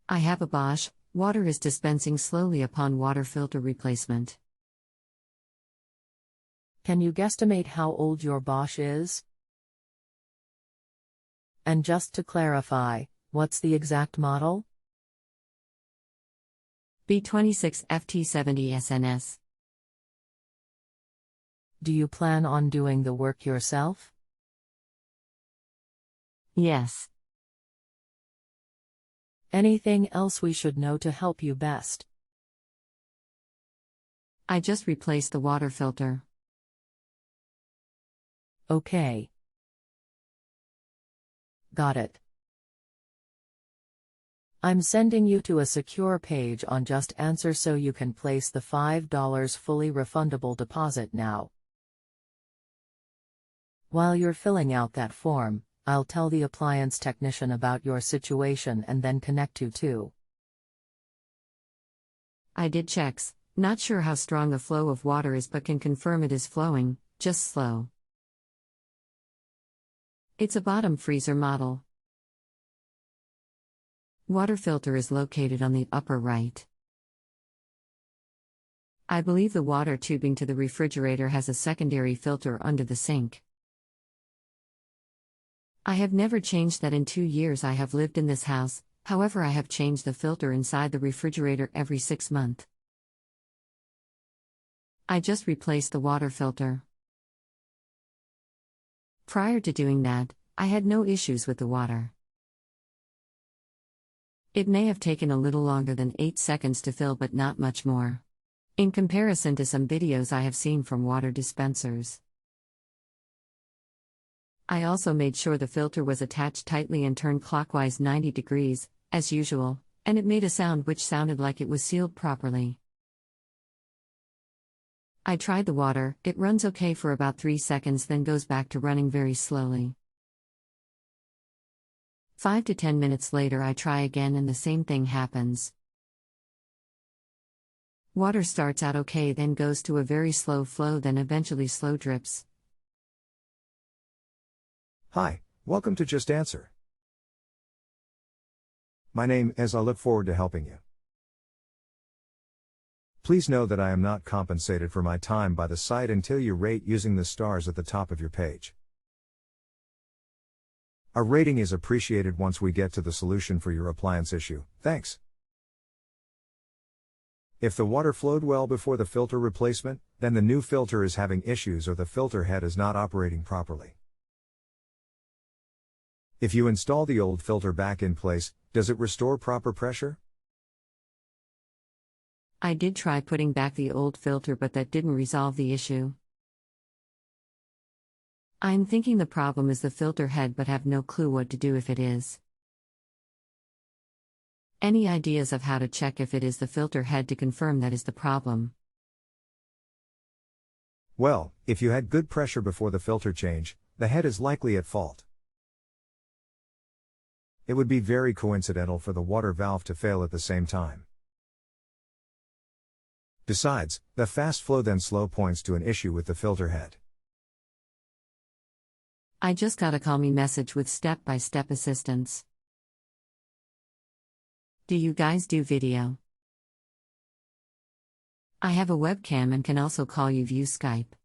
I have a Bosch. Water is dispensing slowly upon water filter replacement. Can you guesstimate how old your Bosch is? And just to clarify, what's the exact model? B26 FT70 SNS. Do you plan on doing the work yourself? Yes. Anything else we should know to help you best? I just replaced the water filter. Okay. Got it. I'm sending you to a secure page on JustAnswer so you can place the $5 fully refundable deposit now. While you're filling out that form, I'll tell the appliance technician about your situation and then connect you to. I did checks, not sure how strong the flow of water is but can confirm it is flowing, just slow. It's a bottom freezer model. Water filter is located on the upper right. I believe the water tubing to the refrigerator has a secondary filter under the sink. I have never changed that in 2 years I have lived in this house, however I have changed the filter inside the refrigerator every 6 months. I just replaced the water filter. Prior to doing that, I had no issues with the water. It may have taken a little longer than 8 seconds to fill but not much more. In comparison to some videos I have seen from water dispensers. I also made sure the filter was attached tightly and turned clockwise 90 degrees, as usual, and it made a sound which sounded like it was sealed properly. I tried the water, it runs okay for about 3 seconds then goes back to running very slowly. 5 to 10 minutes later I try again and the same thing happens. Water starts out okay then goes to a very slow flow then eventually slow drips. Hi, welcome to Just Answer. My name is I look forward to helping you. Please know that I am not compensated for my time by the site until you rate using the stars at the top of your page. A rating is appreciated once we get to the solution for your appliance issue. Thanks. If the water flowed well before the filter replacement, then the new filter is having issues or the filter head is not operating properly. If you install the old filter back in place, does it restore proper pressure? I did try putting back the old filter but that didn't resolve the issue. I'm thinking the problem is the filter head but have no clue what to do if it is. Any ideas of how to check if it is the filter head to confirm that is the problem? Well, if you had good pressure before the filter change, the head is likely at fault. It would be very coincidental for the water valve to fail at the same time. Besides, the fast flow then slow points to an issue with the filter head. I just got a call me message with step-by-step assistance. Do you guys do video? I have a webcam and can also call you via Skype.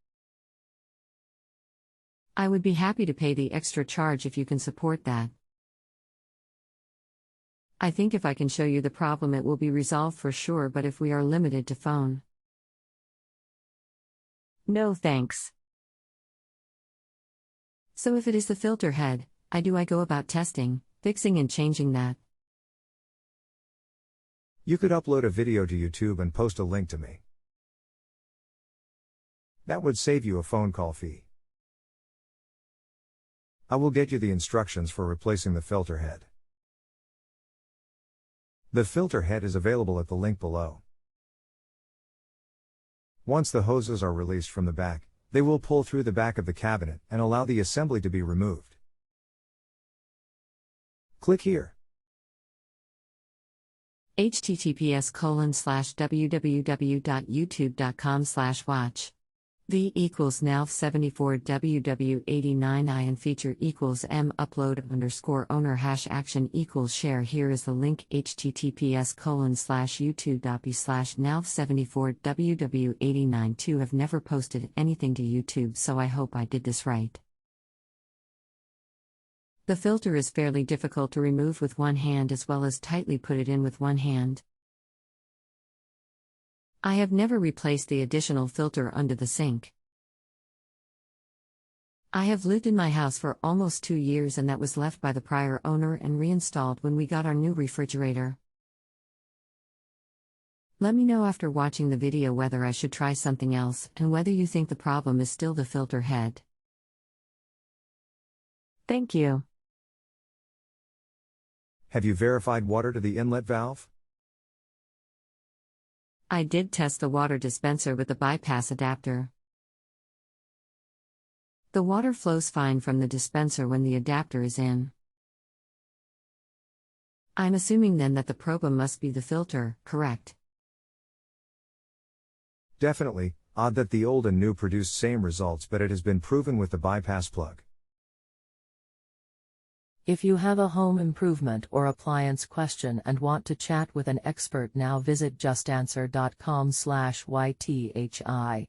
I would be happy to pay the extra charge if you can support that. I think if I can show you the problem it will be resolved for sure, but if we are limited to phone. No thanks. So if it is the filter head, how do I go about testing, fixing and changing that? You could upload a video to YouTube and post a link to me. That would save you a phone call fee. I will get you the instructions for replacing the filter head. The filter head is available at the link below. Once the hoses are released from the back, they will pull through the back of the cabinet and allow the assembly to be removed. Click here. https://www.youtube.com/watch V equals NALF 74 WW89I and feature equals M upload _ owner # action equals share. Here is the link https://youtube.b/NALF 74 WW89 have never posted anything to YouTube, so I hope I did this right. The filter is fairly difficult to remove with one hand as well as tightly put it in with one hand. I have never replaced the additional filter under the sink. I have lived in my house for almost 2 years, and that was left by the prior owner and reinstalled when we got our new refrigerator. Let me know after watching the video whether I should try something else and whether you think the problem is still the filter head. Thank you. Have you verified water to the inlet valve? I did test the water dispenser with the bypass adapter. The water flows fine from the dispenser when the adapter is in. I'm assuming then that the problem must be the filter, correct? Definitely. Odd that the old and new produced same results, but it has been proven with the bypass plug. If you have a home improvement or appliance question and want to chat with an expert now, visit justanswer.com/ythi.